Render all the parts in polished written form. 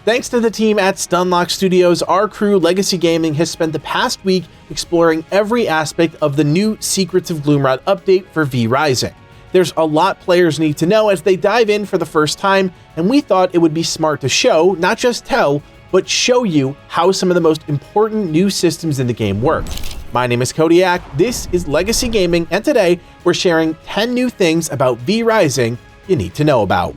Thanks to the team at Stunlock Studios, our crew, Legacy Gaming, has spent the past week exploring every aspect of the new Secrets of Gloomrot update for V Rising. There's a lot players need to know as they dive in for the first time, and we thought it would be smart to show, not just tell, but show you how some of the most important new systems in the game work. My name is Codiak, this is Legacy Gaming, and today we're sharing 10 new things about V Rising you need to know about.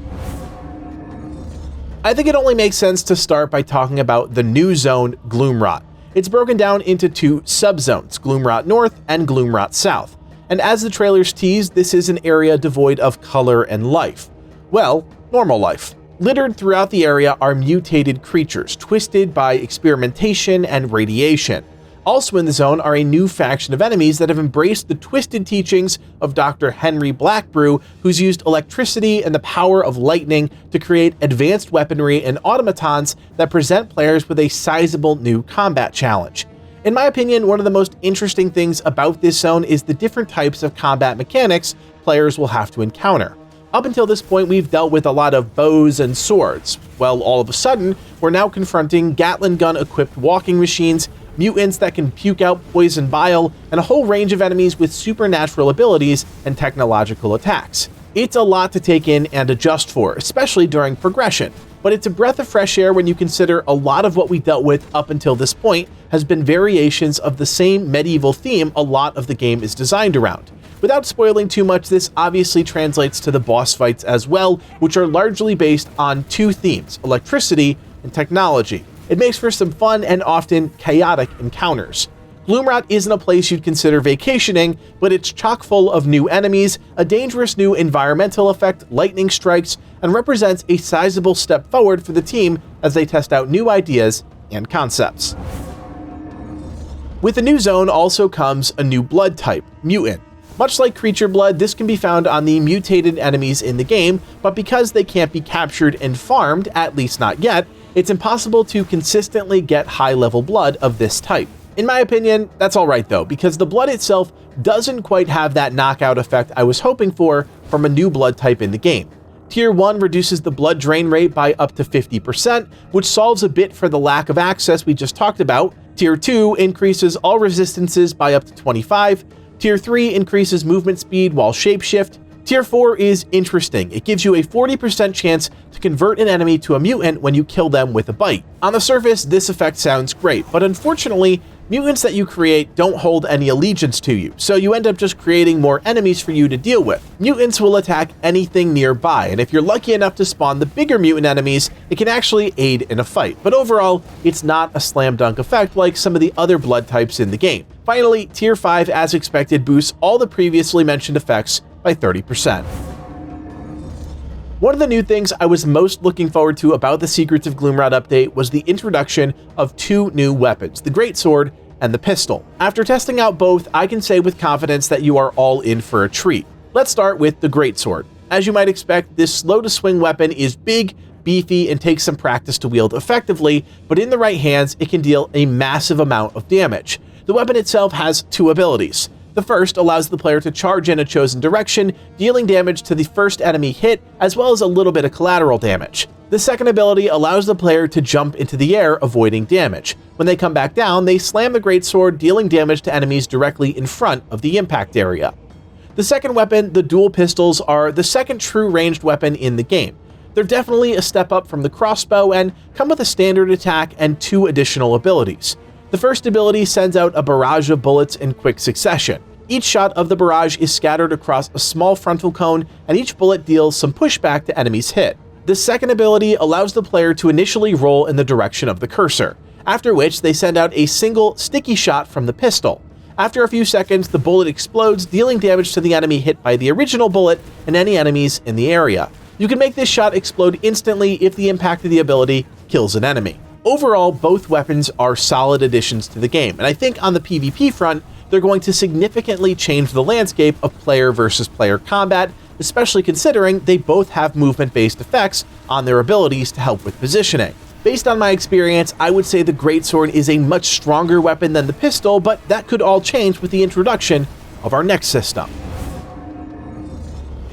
I think it only makes sense to start by talking about the new zone, Gloomrot. It's broken down into two subzones, Gloomrot North and Gloomrot South. And as the trailers tease, this is an area devoid of color and life. Well, normal life. Littered throughout the area are mutated creatures, twisted by experimentation and radiation. Also in the zone are a new faction of enemies that have embraced the twisted teachings of Dr. Henry Blackbrew, who's used electricity and the power of lightning to create advanced weaponry and automatons that present players with a sizable new combat challenge. In my opinion, one of the most interesting things about this zone is the different types of combat mechanics players will have to encounter. Up until this point, we've dealt with a lot of bows and swords. Well, all of a sudden, we're now confronting Gatling gun-equipped walking machines, mutants that can puke out poison bile, and a whole range of enemies with supernatural abilities and technological attacks. It's a lot to take in and adjust for, especially during progression, but it's a breath of fresh air when you consider a lot of what we dealt with up until this point has been variations of the same medieval theme a lot of the game is designed around. Without spoiling too much, this obviously translates to the boss fights as well, which are largely based on two themes, electricity and technology. It makes for some fun and often chaotic encounters. Gloomrot isn't a place you'd consider vacationing, but it's chock full of new enemies, a dangerous new environmental effect, lightning strikes, and represents a sizable step forward for the team as they test out new ideas and concepts. With the new zone also comes a new blood type, Mutant. Much like creature blood, this can be found on the mutated enemies in the game, but because they can't be captured and farmed, at least not yet, it's impossible to consistently get high-level blood of this type. In my opinion, that's alright though, because the blood itself doesn't quite have that knockout effect I was hoping for from a new blood type in the game. Tier 1 reduces the blood drain rate by up to 50%, which solves a bit for the lack of access we just talked about. Tier 2 increases all resistances by up to 25. Tier 3 increases movement speed while shapeshift. Tier 4 is interesting. It gives you a 40% chance to convert an enemy to a mutant when you kill them with a bite. On the surface, this effect sounds great, but unfortunately, mutants that you create don't hold any allegiance to you, so you end up just creating more enemies for you to deal with. Mutants will attack anything nearby, and if you're lucky enough to spawn the bigger mutant enemies, it can actually aid in a fight. But overall, it's not a slam dunk effect like some of the other blood types in the game. Finally, Tier 5, as expected, boosts all the previously mentioned effects by 30%. One of the new things I was most looking forward to about the Secrets of Gloomrot update was the introduction of two new weapons, the Greatsword and the pistol. After testing out both, I can say with confidence that you are all in for a treat. Let's start with the Greatsword. As you might expect, this slow-to-swing weapon is big, beefy, and takes some practice to wield effectively, but in the right hands, it can deal a massive amount of damage. The weapon itself has two abilities. The first allows the player to charge in a chosen direction, dealing damage to the first enemy hit, as well as a little bit of collateral damage. The second ability allows the player to jump into the air, avoiding damage. When they come back down, they slam the Greatsword, dealing damage to enemies directly in front of the impact area. The second weapon, the dual pistols, are the second true ranged weapon in the game. They're definitely a step up from the crossbow and come with a standard attack and two additional abilities. The first ability sends out a barrage of bullets in quick succession. Each shot of the barrage is scattered across a small frontal cone, and each bullet deals some pushback to enemies hit. The second ability allows the player to initially roll in the direction of the cursor, after which they send out a single sticky shot from the pistol. After a few seconds, the bullet explodes, dealing damage to the enemy hit by the original bullet and any enemies in the area. You can make this shot explode instantly if the impact of the ability kills an enemy. Overall, both weapons are solid additions to the game, and I think on the PvP front, they're going to significantly change the landscape of player versus player combat, especially considering they both have movement-based effects on their abilities to help with positioning. Based on my experience, I would say the Greatsword is a much stronger weapon than the pistol, but that could all change with the introduction of our next system.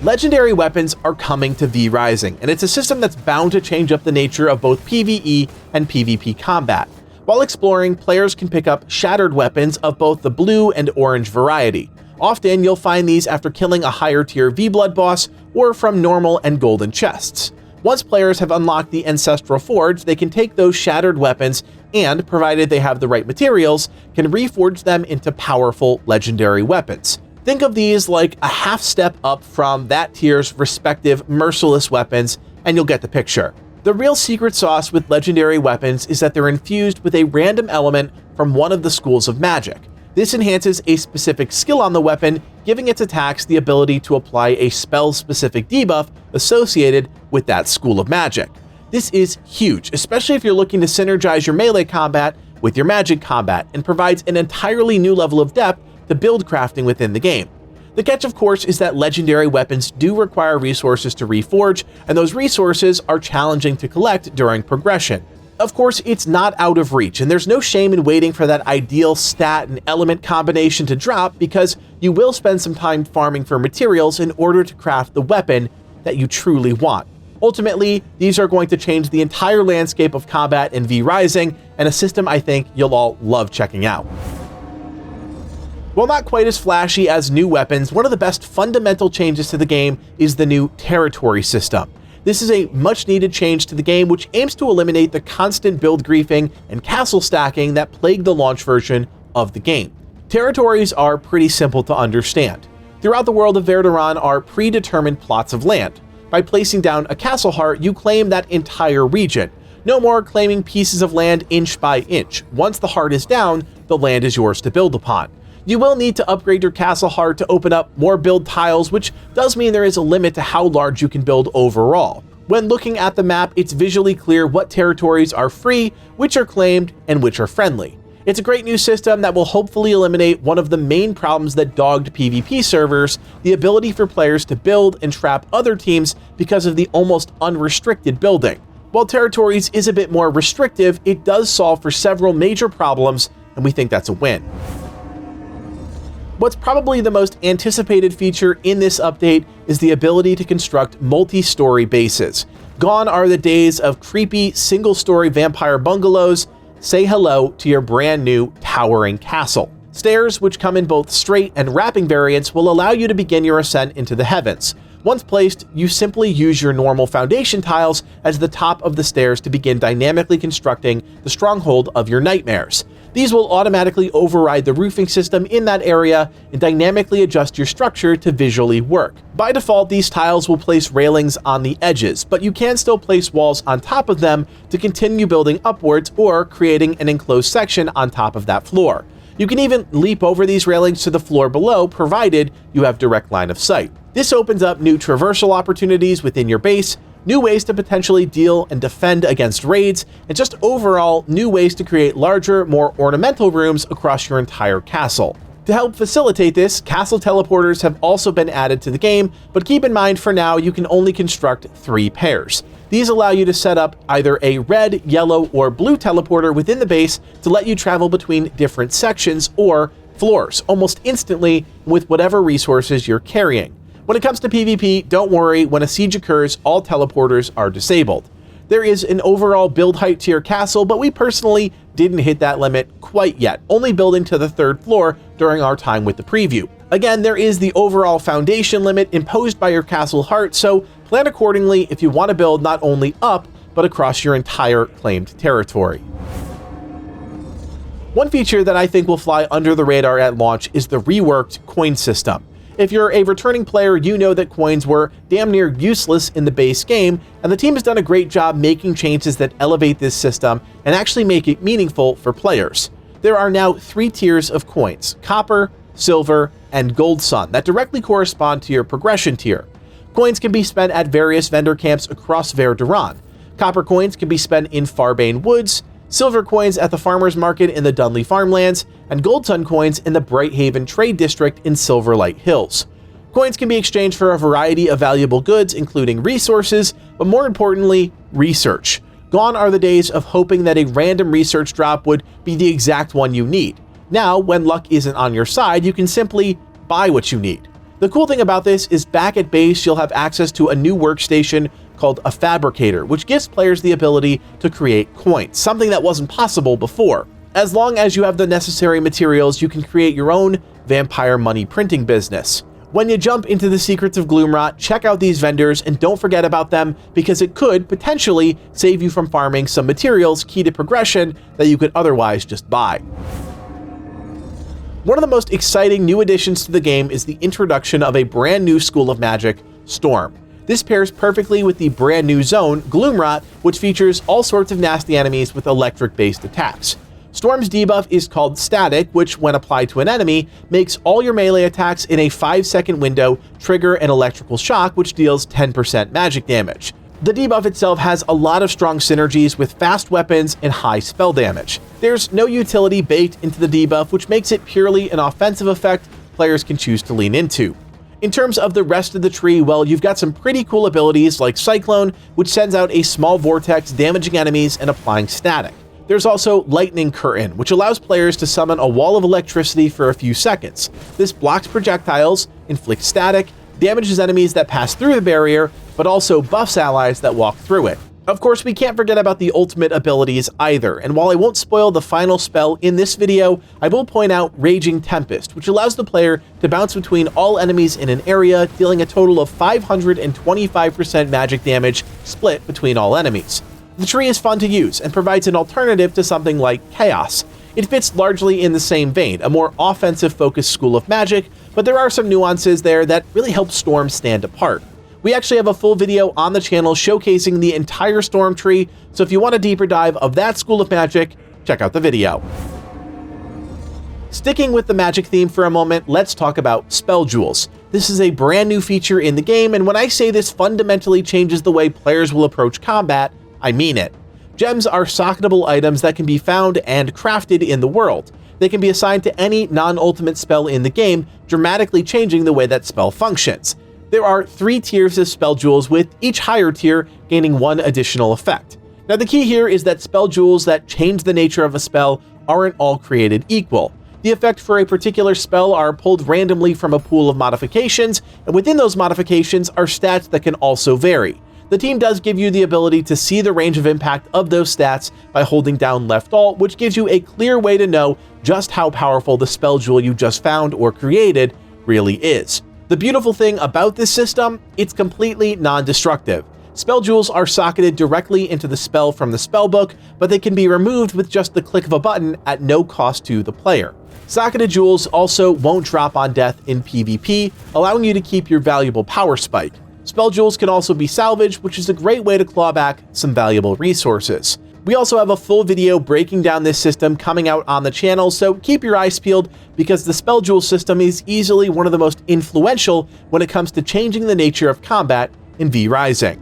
Legendary weapons are coming to V Rising, and it's a system that's bound to change up the nature of both PvE and PvP combat. While exploring, players can pick up shattered weapons of both the blue and orange variety. Often, you'll find these after killing a higher tier V-Blood boss or from normal and golden chests. Once players have unlocked the Ancestral Forge, they can take those shattered weapons and, provided they have the right materials, can reforge them into powerful legendary weapons. Think of these like a half step up from that tier's respective merciless weapons, and you'll get the picture. The real secret sauce with legendary weapons is that they're infused with a random element from one of the schools of magic. This enhances a specific skill on the weapon, giving its attacks the ability to apply a spell-specific debuff associated with that school of magic. This is huge, especially if you're looking to synergize your melee combat with your magic combat, and provides an entirely new level of depth to build crafting within the game. The catch, of course, is that legendary weapons do require resources to reforge, and those resources are challenging to collect during progression. Of course, it's not out of reach, and there's no shame in waiting for that ideal stat and element combination to drop, because you will spend some time farming for materials in order to craft the weapon that you truly want. Ultimately, these are going to change the entire landscape of combat in V Rising, and a system I think you'll all love checking out. While not quite as flashy as new weapons, one of the best fundamental changes to the game is the new territory system. This is a much needed change to the game, which aims to eliminate the constant build griefing and castle stacking that plagued the launch version of the game. Territories are pretty simple to understand. Throughout the world of Vardoran are predetermined plots of land. By placing down a castle heart, you claim that entire region. No more claiming pieces of land inch by inch. Once the heart is down, the land is yours to build upon. You will need to upgrade your castle heart to open up more build tiles, which does mean there is a limit to how large you can build overall. When looking at the map, it's visually clear what territories are free, which are claimed, and which are friendly. It's a great new system that will hopefully eliminate one of the main problems that dogged PvP servers, the ability for players to build and trap other teams because of the almost unrestricted building. While territories is a bit more restrictive, it does solve for several major problems, and we think that's a win. What's probably the most anticipated feature in this update is the ability to construct multi-story bases. Gone are the days of creepy single-story vampire bungalows. Say hello to your brand new towering castle. Stairs, which come in both straight and wrapping variants, will allow you to begin your ascent into the heavens. Once placed, you simply use your normal foundation tiles as the top of the stairs to begin dynamically constructing the stronghold of your nightmares. These will automatically override the roofing system in that area and dynamically adjust your structure to visually work. By default, these tiles will place railings on the edges, but you can still place walls on top of them to continue building upwards or creating an enclosed section on top of that floor. You can even leap over these railings to the floor below, provided you have direct line of sight. This opens up new traversal opportunities within your base, new ways to potentially deal and defend against raids, and just overall new ways to create larger, more ornamental rooms across your entire castle. To help facilitate this, castle teleporters have also been added to the game, but keep in mind for now you can only construct 3 pairs. These allow you to set up either a red, yellow, or blue teleporter within the base to let you travel between different sections or floors almost instantly with whatever resources you're carrying. When it comes to PvP, don't worry, when a siege occurs, all teleporters are disabled. There is an overall build height to your castle, but we personally didn't hit that limit quite yet, only building to the 3rd floor during our time with the preview. Again, there is the overall foundation limit imposed by your castle heart, so plan accordingly if you want to build not only up, but across your entire claimed territory. One feature that I think will fly under the radar at launch is the reworked coin system. If you're a returning player, you know that coins were damn near useless in the base game, and the team has done a great job making changes that elevate this system and actually make it meaningful for players. There are now 3 tiers of coins: copper, silver, and gold sun, that directly correspond to your progression tier. Coins can be spent at various vendor camps across Vardoran. Copper coins can be spent in Farbane Woods, silver coins at the farmer's market in the Dunley farmlands, and gold sun coins in the Brighthaven Trade District in Silverlight Hills. Coins can be exchanged for a variety of valuable goods, including resources, but more importantly, research. Gone are the days of hoping that a random research drop would be the exact one you need. Now, when luck isn't on your side, you can simply buy what you need. The cool thing about this is back at base, you'll have access to a new workstation called a fabricator, which gives players the ability to create coins, something that wasn't possible before. As long as you have the necessary materials, you can create your own vampire money printing business. When you jump into the Secrets of Gloomrot, check out these vendors and don't forget about them because it could potentially save you from farming some materials key to progression that you could otherwise just buy. One of the most exciting new additions to the game is the introduction of a brand new school of magic, Storm. This pairs perfectly with the brand new zone, Gloomrot, which features all sorts of nasty enemies with electric-based attacks. Storm's debuff is called Static, which, when applied to an enemy, makes all your melee attacks in a 5-second window trigger an electrical shock, which deals 10% magic damage. The debuff itself has a lot of strong synergies with fast weapons and high spell damage. There's no utility baked into the debuff, which makes it purely an offensive effect players can choose to lean into. In terms of the rest of the tree, well, you've got some pretty cool abilities like Cyclone, which sends out a small vortex damaging enemies and applying static. There's also Lightning Curtain, which allows players to summon a wall of electricity for a few seconds. This blocks projectiles, inflicts static, damages enemies that pass through the barrier, but also buffs allies that walk through it. Of course, we can't forget about the ultimate abilities either, and while I won't spoil the final spell in this video, I will point out Raging Tempest, which allows the player to bounce between all enemies in an area, dealing a total of 525% magic damage split between all enemies. The tree is fun to use and provides an alternative to something like Chaos. It fits largely in the same vein, a more offensive-focused school of magic, but there are some nuances there that really help Storm stand apart. We actually have a full video on the channel showcasing the entire Storm tree, so if you want a deeper dive of that school of magic, check out the video. Sticking with the magic theme for a moment, let's talk about Spell Jewels. This is a brand new feature in the game, and when I say this fundamentally changes the way players will approach combat, I mean it. Gems are socketable items that can be found and crafted in the world. They can be assigned to any non-ultimate spell in the game, dramatically changing the way that spell functions. There are 3 tiers of spell jewels, with each higher tier gaining 1 additional effect. Now the key here is that spell jewels that change the nature of a spell aren't all created equal. The effect for a particular spell are pulled randomly from a pool of modifications, and within those modifications are stats that can also vary. The team does give you the ability to see the range of impact of those stats by holding down left alt, which gives you a clear way to know just how powerful the spell jewel you just found or created really is. The beautiful thing about this system, it's completely non-destructive. Spell jewels are socketed directly into the spell from the spellbook, but they can be removed with just the click of a button at no cost to the player. Socketed jewels also won't drop on death in PvP, allowing you to keep your valuable power spike. Spell jewels can also be salvaged, which is a great way to claw back some valuable resources. We also have a full video breaking down this system coming out on the channel, so keep your eyes peeled because the spell jewel system is easily one of the most influential when it comes to changing the nature of combat in V Rising.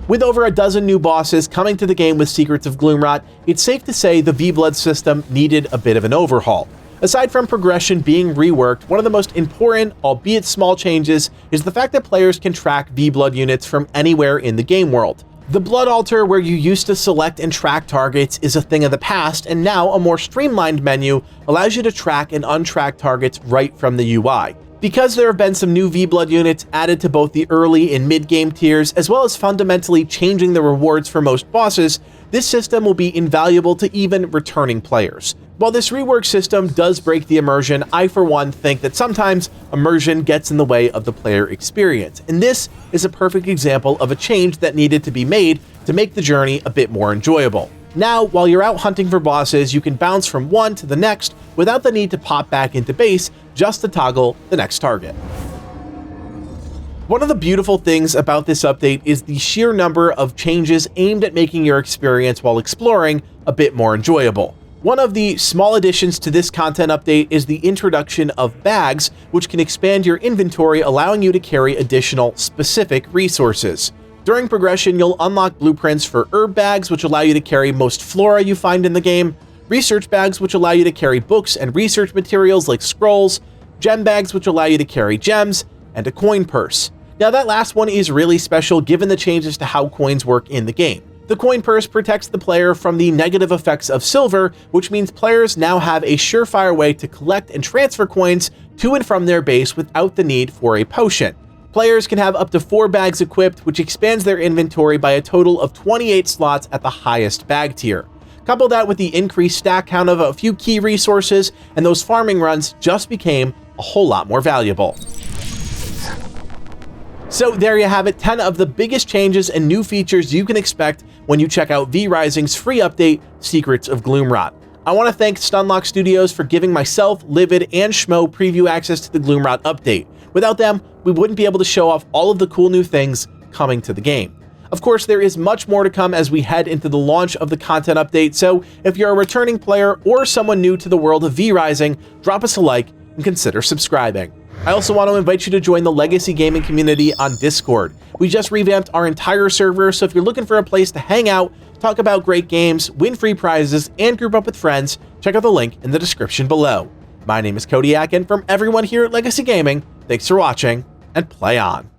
With over a dozen new bosses coming to the game with Secrets of Gloomrot, it's safe to say the V-Blood system needed a bit of an overhaul. Aside from progression being reworked, one of the most important, albeit small changes, is the fact that players can track V-Blood units from anywhere in the game world. The Blood Altar, where you used to select and track targets, is a thing of the past, and now a more streamlined menu allows you to track and untrack targets right from the UI. Because there have been some new V-Blood units added to both the early and mid-game tiers, as well as fundamentally changing the rewards for most bosses, this system will be invaluable to even returning players. While this rework system does break the immersion, I for one think that sometimes immersion gets in the way of the player experience, and this is a perfect example of a change that needed to be made to make the journey a bit more enjoyable. Now, while you're out hunting for bosses, you can bounce from one to the next without the need to pop back into base just to toggle the next target. One of the beautiful things about this update is the sheer number of changes aimed at making your experience while exploring a bit more enjoyable. One of the small additions to this content update is the introduction of bags, which can expand your inventory, allowing you to carry additional specific resources. During progression, you'll unlock blueprints for herb bags, which allow you to carry most flora you find in the game, research bags, which allow you to carry books and research materials like scrolls, gem bags, which allow you to carry gems, and a coin purse. Now that last one is really special given the changes to how coins work in the game. The coin purse protects the player from the negative effects of silver, which means players now have a surefire way to collect and transfer coins to and from their base without the need for a potion. Players can have up to 4 bags equipped, which expands their inventory by a total of 28 slots at the highest bag tier. Couple that with the increased stack count of a few key resources, and those farming runs just became a whole lot more valuable. So there you have it, 10 of the biggest changes and new features you can expect when you check out V-Rising's free update, Secrets of Gloomrot. I want to thank Stunlock Studios for giving myself, Livid, and Schmo preview access to the Gloomrot update. Without them, we wouldn't be able to show off all of the cool new things coming to the game. Of course, there is much more to come as we head into the launch of the content update, so if you're a returning player or someone new to the world of V-Rising, drop us a like and consider subscribing. I also want to invite you to join the Legacy Gaming community on Discord. We just revamped our entire server, so if you're looking for a place to hang out, talk about great games, win free prizes, and group up with friends, check out the link in the description below. My name is Codiak, and from everyone here at Legacy Gaming, thanks for watching, and play on.